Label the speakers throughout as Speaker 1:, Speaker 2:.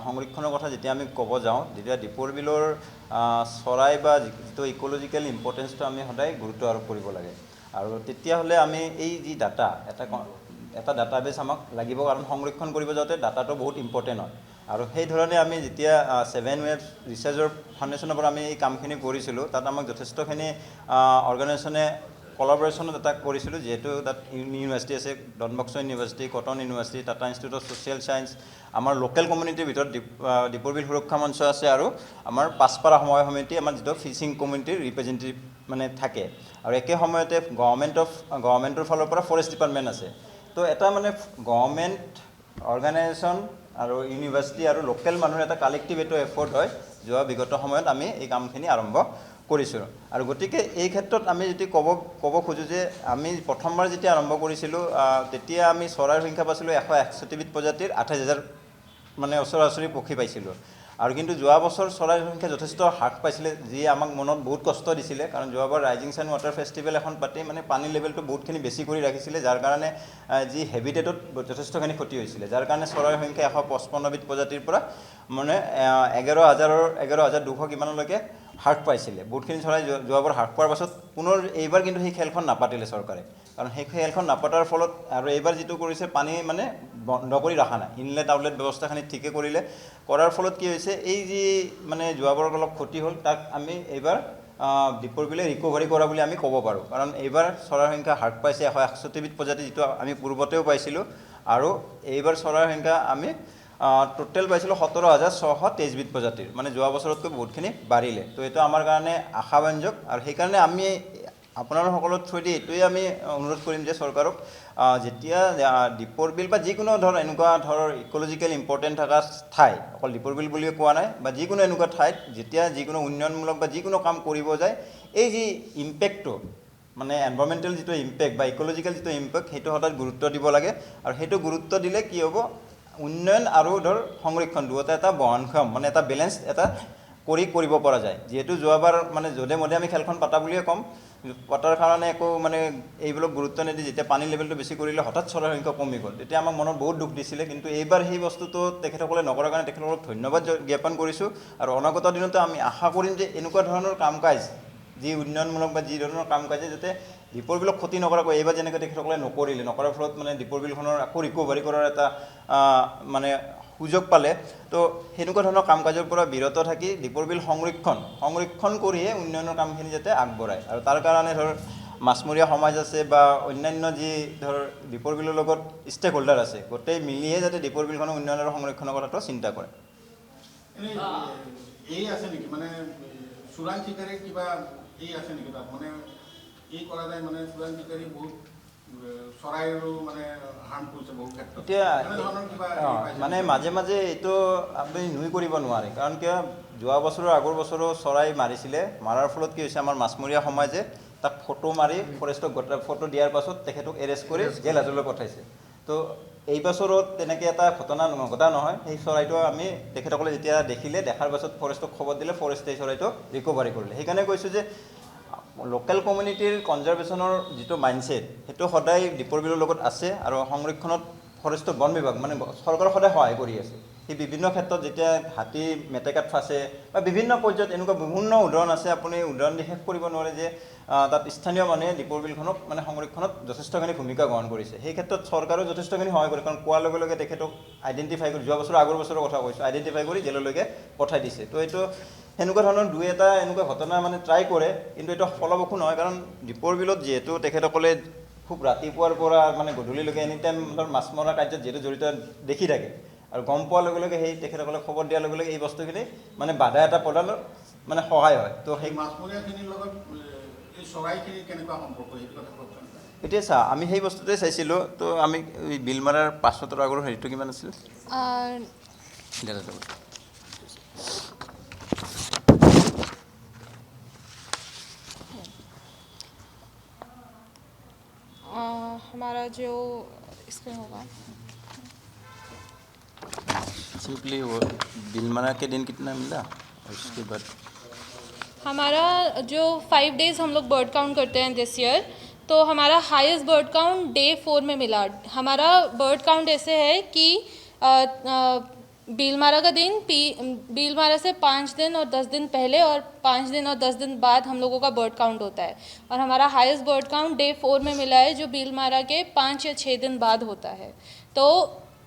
Speaker 1: সংৰক্ষণৰ কথা যেতিয়া আমি ক'ব যাওঁ তেতিয়া দীপৰ বিলৰ চৰাই বা যিটো ইক'লজিকেল ইম্পৰ্টেঞ্চটো আমি সদায় গুৰুত্ব আৰোপ কৰিব লাগে আৰু তেতিয়াহ'লে আমি এই যি ডাটা এটা ডাটাবেছ আমাক লাগিব কাৰণ সংৰক্ষণ কৰিব যাওঁতে ডাটাটো বহুত ইম্পৰ্টেণ্ট হয় আৰু সেই ধৰণে আমি যেতিয়া 7 ৱেবছ ৰিচাৰ্চৰ ফাউণ্ডেশ্যনৰ পৰা আমি এই কামখিনি কৰিছিলোঁ তাত আমাক যথেষ্টখিনি অৰ্গেনাইজেশ্যনে কলাবৰেশ্যনত এটা কৰিছিলোঁ যিহেতু তাত ইউনিভাৰ্চিটি আছে Don Bosco university Cotton university Tata institute of social science আমাৰ লোকেল কমিউনিটিৰ ভিতৰত দীপৰ বিল সুৰক্ষা মঞ্চ আছে আৰু আমাৰ পাঁচপাৰা সমবায় সমিতি আমাৰ যিটো ফিচিং কমিউনিটিৰ ৰিপ্ৰেজেণ্টেটিভ মানে থাকে আৰু একে সময়তে গভৰ্ণমেণ্টৰ ফালৰ পৰা ফৰেষ্ট ডিপাৰ্টমেণ্ট আছে তো এটা মানে গভৰ্ণমেণ্ট অৰ্গেনাইজেশ্যন আৰু ইউনিভাৰ্চিটি আৰু লোকেল মানুহৰ এটা কালেক্টিভ এইটো এফৰ্ট হয় যোৱা বিগত সময়ত আমি এই কামখিনি আৰম্ভ কৰিছোঁ আৰু গতিকে এই ক্ষেত্ৰত আমি যদি ক'ব খোজোঁ যে আমি প্ৰথমবাৰ যেতিয়া আৰম্ভ কৰিছিলোঁ তেতিয়া আমি চৰাইৰ সংখ্যা পাইছিলোঁ 161বিধ প্ৰজাতিৰ 28,000 মানে ওচৰা-ওচৰি পক্ষী পাইছিলোঁ আৰু কিন্তু যোৱা বছৰ চৰাইৰ সংখ্যা যথেষ্ট হ্ৰাস পাইছিলে যিয়ে আমাক মনত বহুত কষ্ট দিছিলে কাৰণ যোৱাবাৰ ৰাইজিং ছান ৱাটাৰ ফেষ্টিভেল এখন পাতি মানে পানীৰ লেভেলটো বহুতখিনি বেছি কৰি ৰাখিছিলে যাৰ কাৰণে যি হেবিটেটত যথেষ্টখিনি ক্ষতি হৈছিলে যাৰ কাৰণে চৰাইৰ সংখ্যা 155বিধ প্ৰজাতিৰ পৰা মানে 11,200 কিমানলৈকে হ্ৰাস পাইছিলে বহুতখিনি চৰাই যোৱাবাৰ হ্ৰাস পোৱাৰ পাছত পুনৰ এইবাৰ কিন্তু সেই খেলখন নাপাতিলে চৰকাৰে কাৰণ সেই খেলখন নাপাতাৰ ফলত আৰু এইবাৰ যিটো কৰিছে পানী মানে বন্ধ কৰি ৰখা নাই ইনলেট আউটলেট ব্যৱস্থাখিনি ঠিকে কৰাৰ ফলত কি হৈছে এই যি মানে যোৱাবাৰ অলপ ক্ষতি হ'ল তাক আমি এইবাৰ দীপৰ বিলে ৰিকভাৰী কৰা বুলি আমি ক'ব পাৰোঁ কাৰণ এইবাৰ চৰাইৰ সংখ্যা হ্ৰাস পাইছে 161বিধ প্ৰজাতি যিটো আমি পূৰ্বতেও পাইছিলোঁ আৰু এইবাৰ চৰাইৰ সংখ্যা আমি টোটেল পাইছিলোঁ 17,623বিধ প্ৰজাতিৰ মানে যোৱা বছৰতকৈ বহুতখিনি বাঢ়িলে তো এইটো আমাৰ কাৰণে আশাব্যঞ্জক আৰু সেইকাৰণে আমি আপোনালোকসকলৰ থ্ৰুদি এইটোৱে আমি অনুৰোধ কৰিম যে চৰকাৰক যেতিয়া দীপৰ বিল বা যিকোনো এনেকুৱা ইক'লজিকেল ইম্পৰ্টেণ্ট থকা ঠাই অকল দীপৰ বিল বুলিয়ে কোৱা নাই বা যিকোনো এনেকুৱা ঠাইত যেতিয়া যিকোনো উন্নয়নমূলক বা যিকোনো কাম কৰিব যায় এই যি ইম্পেক্টটো মানে এনভাইৰমেণ্টেল যিটো ইম্পেক্ট বা ইক'লজিকেল যিটো ইম্পেক্ট সেইটো সদায় গুৰুত্ব দিব লাগে আৰু সেইটো গুৰুত্ব দিলে কি হ'ব উন্নয়ন আৰু সংৰক্ষণ দুয়োটা এটা বহনক্ষম মানে এটা বেলেঞ্চ এটা কৰিব পৰা যায় যিহেতু যোৱাবাৰ মানে যধে মধে আমি খেলখন পাতা বুলিয়ে ক'ম পতাৰ কাৰণে একো মানে এইবিলাক গুৰুত্ব নিদি যেতিয়া পানীৰ লেভেলটো বেছি কৰিলে হঠাৎ চৰাইৰ সংখ্যা কমি গ'ল তেতিয়া আমাক মনত বহুত দুখ দিছিলে কিন্তু এইবাৰ সেই বস্তুটো তেখেতসকলে নকৰাৰ কাৰণে তেখেতসকলক ধন্যবাদ জ্ঞাপন কৰিছোঁ আৰু অনাগত দিনতো আমি আশা কৰিম যে এনেকুৱা ধৰণৰ কাম কাজ যি উন্নয়নমূলক বা যি ধৰণৰ কাম কাজে যাতে দীপৰ বিলক ক্ষতি নকৰাকৈ এইবাৰ যেনেকৈ তেখেতসকলে নকৰাৰ ফলত মানে দীপৰ বিলখনৰ আকৌ ৰিকভাৰী কৰাৰ এটা মানে সুযোগ পালে তো সেনেকুৱা ধৰণৰ কাম কাজৰ পৰা বিৰত থাকি দীপৰ বিল সংৰক্ষণ কৰিহে উন্নয়নৰ কামখিনি যাতে আগবঢ়ায় আৰু তাৰ কাৰণে মাছমৰীয়া সমাজ আছে বা অন্যান্য যি দীপৰ বিলৰ লগত ষ্টেক হোল্ডাৰ আছে গোটেই মিলিহে যাতে দীপৰ বিলখনৰ উন্নয়ন আৰু সংৰক্ষণৰ কথাটো চিন্তা কৰে
Speaker 2: এই আছে নেকি মানে চোৰাং চিকাৰী কিবা এই আছে নেকি তাত মানে এই কৰা যায় মানে চোৰাং চিকাৰী বহুত চৰাইৰো মানে হাৰ্ম কৰিছে বহু ক্ষেত্ৰত
Speaker 1: এতিয়া মানে মাজে মাজে এইটো আপুনি নুই কৰিব নোৱাৰে কাৰণ কিয় যোৱা বছৰৰ আগৰ বছৰো চৰাই মাৰিছিলে মাৰাৰ ফলত কি হৈছে আমাৰ মাছমৰীয়া সমাজে তাক ফটো মাৰি ফৰেষ্টক ফটো দিয়াৰ পাছত তেখেতক এৰেষ্ট কৰি জেল হাজতলৈ পঠাইছে তো এই বছৰত তেনেকৈ এটা ঘটনা নঘটা নহয় সেই চৰাইটো আমি তেখেতসকলে যেতিয়া দেখাৰ পাছত ফৰেষ্টক খবৰ দিলে ফৰেষ্টে এই চৰাইটো ৰিকভাৰী কৰিলে সেইকাৰণে কৈছোঁ যে লোকেল কমিউনিটিৰ কনজাৰ্ভেশ্যনৰ যিটো মাইণ্ডছেট সেইটো সদায় দীপৰ বিলৰ লগত আছে আৰু সংৰক্ষণত ফৰেষ্টৰ বন বিভাগ মানে চৰকাৰে সদায় সহায় কৰি আছে সেই বিভিন্ন ক্ষেত্ৰত যেতিয়া হাতী মেটেকাত ফাঁচে বা বিভিন্ন পৰ্যায়ত এনেকুৱা বিভিন্ন উদাহৰণ আছে আপুনি উদাহৰণ দি শেষ কৰিব নোৱাৰে যে তাত স্থানীয় মানুহে দীপৰ বিলখনক মানে সংৰক্ষণত যথেষ্টখিনি ভূমিকা গ্ৰহণ কৰিছে সেই ক্ষেত্ৰত চৰকাৰেও যথেষ্টখিনি সহায় কৰে কাৰণ কোৱাৰ লগে লগে তেখেতক আইডেণ্টিফাই কৰি যোৱা বছৰ আগৰ বছৰৰ কথা কৈছোঁ আইডেণ্টিফাই কৰি জেললৈকে পঠাই দিছে তো এইটো সেনেকুৱা ধৰণৰ দুই এটা এনেকুৱা ঘটনা মানে ট্ৰাই কৰে কিন্তু এইটো ফলপ্ৰসূ নহয় কাৰণ দীপৰ বিলত যিহেতু তেখেতসকলে খুব ৰাতিপুৱাৰ পৰা মানে গধূলিলৈকে এনি টাইম মাছ মৰা কাৰ্যত যিহেতু জড়িত দেখি থাকে আৰু গম পোৱাৰ লগে লগে সেই তেখেতসকলে খবৰ দিয়াৰ লগে লগে এই বস্তুখিনি মানে বাধা এটা প্ৰদানৰ মানে সহায় হয় তো সেই
Speaker 2: মাছমৰীয়াখিনিৰ লগত এই চৰাইখিনি কেনেকুৱা সম্পৰ্ক সেইটো কথা কওকচোন
Speaker 1: এতিয়া চা আমি সেই বস্তুটোৱে চাইছিলোঁ তো আমি বিল মাৰাৰ পাছতৰ আগৰ হেৰিটো কিমান আছিল
Speaker 3: हमारा जो इसमें होगा
Speaker 1: सिंपली वो बिल मना के दिन कितना मिला और उसके बाद
Speaker 3: हमारा जो 5 डेज़ हम लोग बर्ड काउंट करते हैं दिस ईयर तो हमारा हाईएस्ट बर्ड काउंट डे 4 में मिला हमारा बर्ड काउंट ऐसे है कि भीलमारा का दिन भीलमारा से 5 दिन और 10 दिन पहले और 5 दिन और 10 दिन बाद हम लोगों का बर्ड काउंट होता है और हमारा हाईएस्ट बर्ड काउंट डे 4 में मिला है जो भीलमारा के 5 या 6 दिन बाद होता है। तो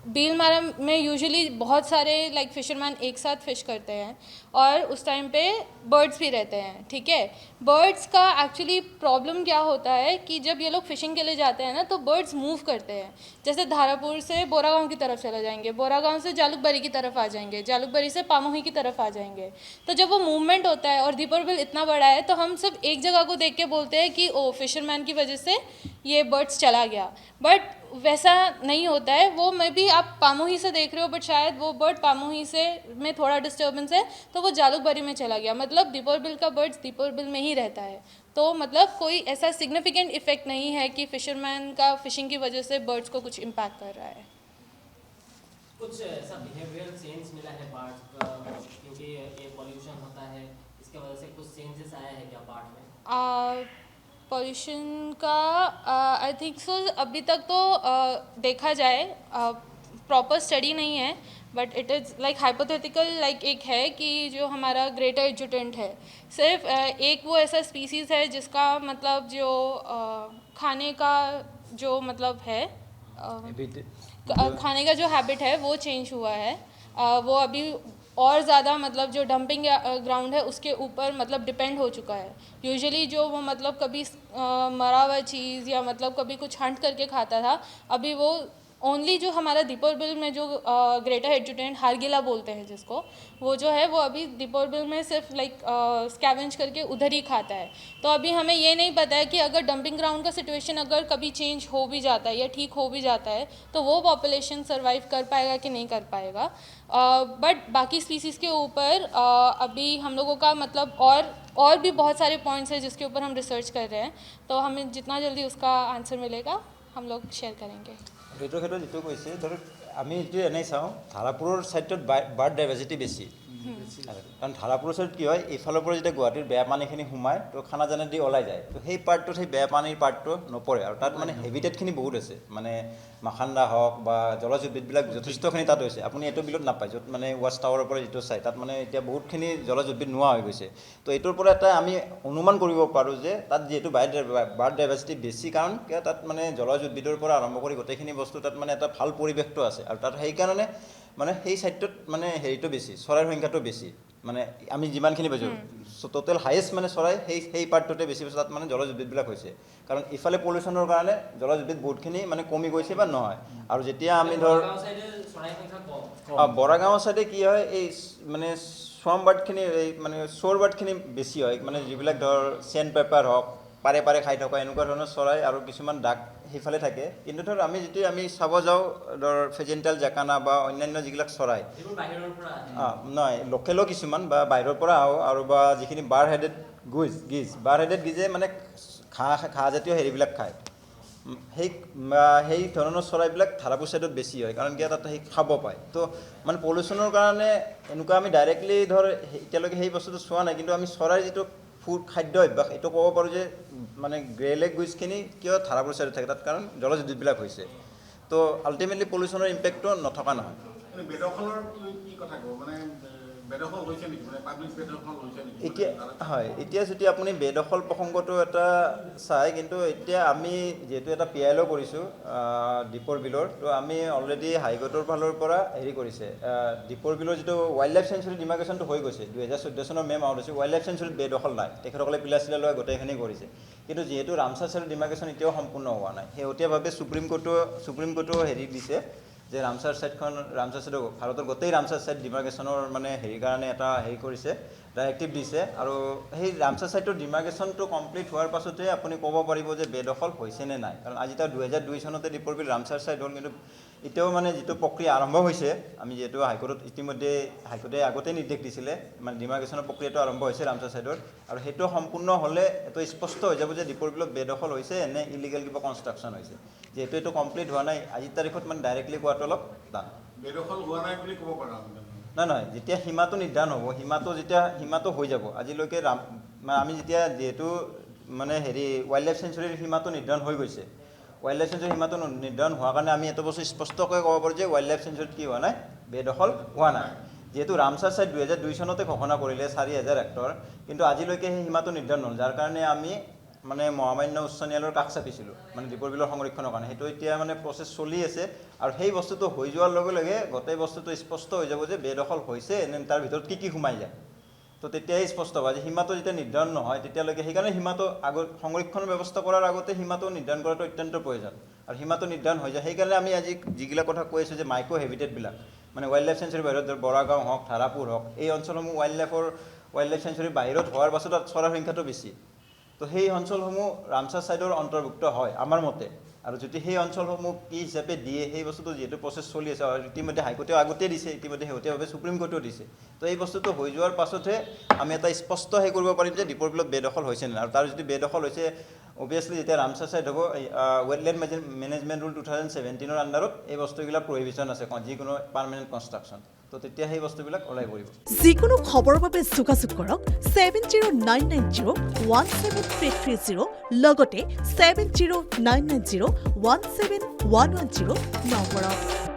Speaker 3: भीलमारा में यूजुअली बहुत सारे लाइक फिशरमैन एक साथ फ़िश करते हैं और उस टाइम पे बर्ड्स भी रहते हैं, ठीक है। बर्ड्स का एक्चुअली प्रॉब्लम क्या होता है कि जब ये लोग फ़िशिंग के लिए जाते हैं ना तो बर्ड्स मूव करते हैं, जैसे धारापुर से बोरागांव की तरफ चले जाएंगे, बोरागांव से जालुकबरी की तरफ आ जाएंगे, जालुकबरी से पामुही की तरफ आ जाएंगे। तो जब वो मूवमेंट होता है और दीपर बिल इतना बड़ा है तो हम सब एक जगह को देख के बोलते हैं कि ओ फिशरमैन की वजह से ये बर्ड्स चला गया, बट वैसा नहीं होता है। वो मैं भी आप पामुही से देख रहे हो बट शायद वो बर्ड पामुही से में थोड़ा डिस्टर्बेंस है तो वो जालुकबरी में चला गया, मतलब दीपर बिल का बर्ड्स दीपर बिल में ही रहता है। तो मतलब कोई ऐसा सिग्निफिकेंट इफेक्ट नहीं है कि फिशरमैन का फिशिंग की वजह से बर्ड्स को कुछ इम्पैक्ट कर रहा है।
Speaker 4: कुछ ऐसा बिहेवियरल चेंज मिला है बाढ़ क्योंकि ये पॉल्यूशन होता है, इसके वजह से कुछ चेंजेस आया है क्या बाढ़ में?
Speaker 3: पॉल्यूशन का आई थिंक सो अभी तक तो देखा जाए प्रॉपर स्टडी नहीं है, but it is like hypothetical, like एक है कि जो हमारा ग्रेटर एजुटेंट है सिर्फ एक वो ऐसा स्पीसीज़ है जिसका मतलब जो खाने का जो मतलब है खाने का जो हैबिट है वो चेंज हुआ है। वो अभी और ज़्यादा मतलब जो डंपिंग ग्राउंड है उसके ऊपर मतलब डिपेंड हो चुका है। यूजुअली जो वो मतलब कभी मरा हुआ चीज़ या मतलब कभी कुछ हंट करके खाता था, अभी वो ओनली जो हमारा दीपर बिल में जो ग्रेटर एजुटेंट हारगिला बोलते हैं जिसको, वो जो है वो अभी दीपर बिल में सिर्फ लाइक स्कैवेंज करके उधर ही खाता है। तो अभी हमें ये नहीं पता है कि अगर डंपिंग ग्राउंड का सिचुएशन अगर कभी चेंज हो भी जाता है या ठीक हो भी जाता है तो वो पॉपुलेशन सर्वाइव कर पाएगा कि नहीं कर पाएगा। बट बाकी स्पीसीज़ के ऊपर अभी हम लोगों का मतलब और भी बहुत सारे पॉइंट्स हैं जिसके ऊपर हम रिसर्च कर रहे हैं, तो हमें जितना जल्दी उसका आंसर मिलेगा हम लोग शेयर करेंगे।
Speaker 1: এইটোৰ ক্ষেত্ৰত যিটো কৈছে ধৰক আমি যিটো এনেই চাওঁ ধাৰাপুৰৰ ছাইডত বাৰ্ড ডাইভাৰ্চিটি বেছি, কাৰণ ধাৰাপুৰৰ ছাইডত কি হয় এইফালৰ পৰা যেতিয়া গুৱাহাটীৰ বেয়া পানীখিনি সোমায় তো খানাজানে দি ওলাই যায়, তো সেই পাৰ্টটোত সেই বেয়া পানীৰ পাৰ্টটো নপৰে আৰু তাত মানে হেবিটেটখিনি বহুত আছে, মানে মাখান্দা হওক বা জলজ উদ্ভিদবিলাক যথেষ্টখিনি তাত হৈছে। আপুনি এইটো বিলত নাপায় য'ত মানে ৱাচ টাৱাৰৰ পৰা যিটো চাই তাত মানে এতিয়া বহুতখিনি জলজ উদ্ভিদ নোহোৱা হৈ গৈছে। তো এইটোৰ পৰা এটা আমি অনুমান কৰিব পাৰোঁ যে তাত যিহেতু বাৰ্ড ডাইভাৰ্চিটি বেছি, কাৰণ কিয় তাত মানে জলজ উদ্ভিদৰ পৰা আৰম্ভ কৰি গোটেইখিনি বস্তু তাত মানে এটা ভাল পৰিৱেশটো আছে আৰু তাত সেইকাৰণে মানে সেই ছাইডটোত মানে হেৰিটো বেছি, চৰাইৰ সংখ্যাটো বেছি, মানে আমি যিমানখিনি পাইছোঁ টোটেল হায়েষ্ট মানে চৰাই সেই পাৰ্টটোতে বেছি পাইছোঁ, তাত মানে জলজ উদ্ভিদবিলাক হৈছে। কাৰণ ইফালে পলিউশ্যনৰ কাৰণে জলজ উদ্ভিদ বহুতখিনি মানে কমি গৈছে বা নহয়। আৰু যেতিয়া আমি ধৰ বৰাগাঁৱৰ ছাইডে কি হয় এই মানে সোৱাম বাৰ্ডখিনি এই মানে চোৰ বাৰ্ডখিনি বেছি হয়, মানে যিবিলাক ধৰ চেণ্ড পেপাৰ হওক পাৰে পাৰে খাই থকা এনেকুৱা ধৰণৰ চৰাই আৰু কিছুমান ডাক সেইফালে থাকে। কিন্তু ধৰ আমি যেতিয়া আমি চাব যাওঁ ধৰ ফেজেণ্টেল জাকানা বা অন্যান্য যিবিলাক চৰাই নহয় লোকেলো কিছুমান বা বাহিৰৰ পৰা আহোঁ আৰু বা যিখিনি বাৰ হেডেড বাৰ হেডেড গিজে মানে ঘাঁহজাতীয় হেৰিবিলাক খায়, সেই ধৰণৰ চৰাইবিলাক ধাৰাপুৰ ছাইডত বেছি হয়, কাৰণ কিয় তাত সেই খাব পায়। তো মানে পলিউশ্যনৰ কাৰণে এনেকুৱা আমি ডাইৰেক্টলি ধৰ এতিয়ালৈকে সেই বস্তুটো চোৱা নাই, কিন্তু আমি চৰাইৰ যিটো খাদ্য অভ্যাস এইটো ক'ব পাৰোঁ যে মানে গ্ৰেলেগ গুইজখিনি কিয় ধাৰাপুৰ ছাইডত থাকে, তাত কাৰণ জলজ উদ্ভিদবিলাক হৈছে। তো আল্টিমেটলি পলিউশ্যনৰ ইম্পেক্টটো নথকা নহয়।
Speaker 2: বেদখলৰ কি কথা ক'ব, মানে বেদখল হৈছে নেকি, মানে পাব্লিক বেদখল হৈছে নেকি?
Speaker 1: এতিয়া হয়, এতিয়া যদি আপুনি বেদখল প্ৰসংগটো এটা চায়, কিন্তু এতিয়া আমি যিহেতু এটা PIL কৰিছোঁ দীপৰ বিলৰ, তো আমি অলৰেডি হাইকোৰ্টৰ ফালৰ পৰা হেৰি কৰিছে, দীপৰ বিলৰ যিটো ৱাইল্ড লাইফ চেঞ্চুৰী ডিমাৰ্কেশ্যনটো হৈ গৈছে 2014 চনৰ মে' মাহত হৈছে। ৱাইল্ড লাইফ চেঞ্চুৰীত বেদখল নাই, তেখেতসকলে পিলা চিলা লৈ গোটেইখিনি কৰিছে। কিন্তু যিহেতু ৰামচাৰ ছাইডৰ ডিমাৰ্কেশ্যন এতিয়াও সম্পূৰ্ণ হোৱা নাই, শেহতীয়াভাৱে সুপ্ৰিম কোৰ্টেও হেৰি দিছে যে ৰামচাৰ ছাইডখন ভাৰতৰ গোটেই ৰামচাৰ ছাইড ডিমাৰ্কেশ্যনৰ মানে হেৰিৰ কাৰণে এটা হেৰি কৰিছে, ডাইৰেক্টিভ দিছে। আৰু সেই ৰামচাৰ ছাইডৰ ডিমাৰ্কেশ্যনটো কমপ্লিট হোৱাৰ পাছতে আপুনি ক'ব পাৰিব যে বেদখল হৈছে নে নাই। কাৰণ আজি তাৰ 2002 চনতে দীপৰ বিল ৰামচাৰ ছাইড হ'ল, কিন্তু এতিয়াও মানে যিটো প্ৰক্ৰিয়া আৰম্ভ হৈছে, আমি যিহেতু হাইকোৰ্টত ইতিমধ্যে হাইকোৰ্টে আগতেই নিৰ্দেশ দিছিলে, মানে ডিমাৰ্কেশ্যনৰ প্ৰক্ৰিয়াটো আৰম্ভ হৈছে ৰামচাৰ ছাইডৰ, আৰু সেইটো সম্পূৰ্ণ হ'লে এইটো স্পষ্ট হৈ যাব যে দীপৰ বিলত বেদখল হৈছে নে ইলিগেল কিবা কনষ্ট্ৰাকশ্যন হৈছে। যিহেতু এইটো কমপ্লিট হোৱা নাই আজিৰ তাৰিখত মানে ডাইৰেক্টলি কোৱাটো অলপ টান।
Speaker 2: বেদখল হোৱা নাই বুলি ক'ব পাৰা?
Speaker 1: নহয়, যেতিয়া সীমাটো নিৰ্ধাৰণ হ'ব, সীমাটো হৈ যাব। আজিলৈকে আমি যেতিয়া যিহেতু মানে হেৰি ৱাইল্ড লাইফ চেঞ্চুৰীৰ সীমাটো নিৰ্ধাৰণ হৈ গৈছে, ৱাইল্ড লাইফ চেঞ্চুৰীৰ সীমাটো নিৰ্ধাৰণ হোৱাৰ কাৰণে আমি এটা বস্তু স্পষ্টকৈ ক'ব পাৰোঁ যে ৱাইল্ড লাইফ চেঞ্চুৰীত কি হোৱা নাই, বেদখল হোৱা নাই যেহেতু ৰামচাৰ ছাইড 2002 চনতে ঘোষণা কৰিলে 4000 হেক্টৰ কিন্তু আজিলৈকে সেই সীমাটো নিৰ্ধাৰণ হ'ল যাৰ কাৰণে আমি মানে মহামান্য উচ্চ ন্যায়ালয়ৰ কাষ চাপিছিলোঁ মানে দীপৰ বিলৰ সংৰক্ষণৰ কাৰণে সেইটো এতিয়া মানে প্ৰচেছ চলি আছে আৰু সেই বস্তুটো হৈ যোৱাৰ লগে লগে গোটেই বস্তুটো স্পষ্ট হৈ যাব যে বেদখল হৈছে নে তাৰ ভিতৰত কি সোমাই যায় তো তেতিয়াই স্পষ্ট হ'ব যে সীমাটো যেতিয়া নিৰ্ধাৰণ নহয় তেতিয়ালৈকে সেইকাৰণে সীমাটো আগত সংৰক্ষণ ব্যৱস্থা কৰাৰ আগতে সীমাটো নিৰ্ধাৰণ কৰাটো অত্যন্ত প্ৰয়োজন আৰু সীমাটো নিৰ্ধাৰণ হৈ যায় সেইকাৰণে আমি আজি যিগিলা কথা কৈ আছোঁ যে মাইক্ৰ' হেবিটেটবিলাক মানে ৱাইল্ড লাইফ চেঞ্চুৰীৰ বাহিৰত বৰাগাঁও হওক ধাৰাপুৰ হওক এই অঞ্চলসমূহ ৱাইল্ড লাইফ চেঞ্চুৰীৰ বাহিৰত হোৱাৰ পাছত তাত চৰাইৰ সংখ্যাটো বেছি তো সেই অঞ্চলসমূহ ৰামচাৰ ছাইডৰ অন্তৰ্ভুক্ত হয় আমাৰ মতে আৰু যদি সেই অঞ্চলসমূহ কি হিচাপে দিয়ে সেই বস্তুটো যিহেতু প্ৰচেছ চলি আছে আৰু ইতিমধ্যে হাইকোৰ্টেও আগতেই দিছে ইতিমধ্যে শেহতীয়াভাৱে সুপ্ৰিম কোৰ্টেও দিছে তো এই বস্তুটো হৈ যোৱাৰ পাছতহে আমি এটা স্পষ্ট সেই কৰিব পাৰিম যে দীপৰ বিলত বেদখল হৈছে নে আৰু তাৰ যদি বেদখল হৈছে অভিয়াছলি যেতিয়া ৰামচাৰ ছাইড হ'ব ৱেটলেণ্ড মেনেজমেণ্ট ৰুল 2017ৰ আণ্ডাৰত এই বস্তুবিলাক প্ৰহিবিশ্যন আছে যিকোনো পাৰ্মানেণ্ট কনষ্ট্ৰাকশ্যন তো তেতিয়া সেই বস্তুবিলাক ওলাই পৰিব
Speaker 5: যিকোনো খবৰৰ বাবে যোগাযোগ কৰক 7099017330 লগতে 7099017110 নম্বৰত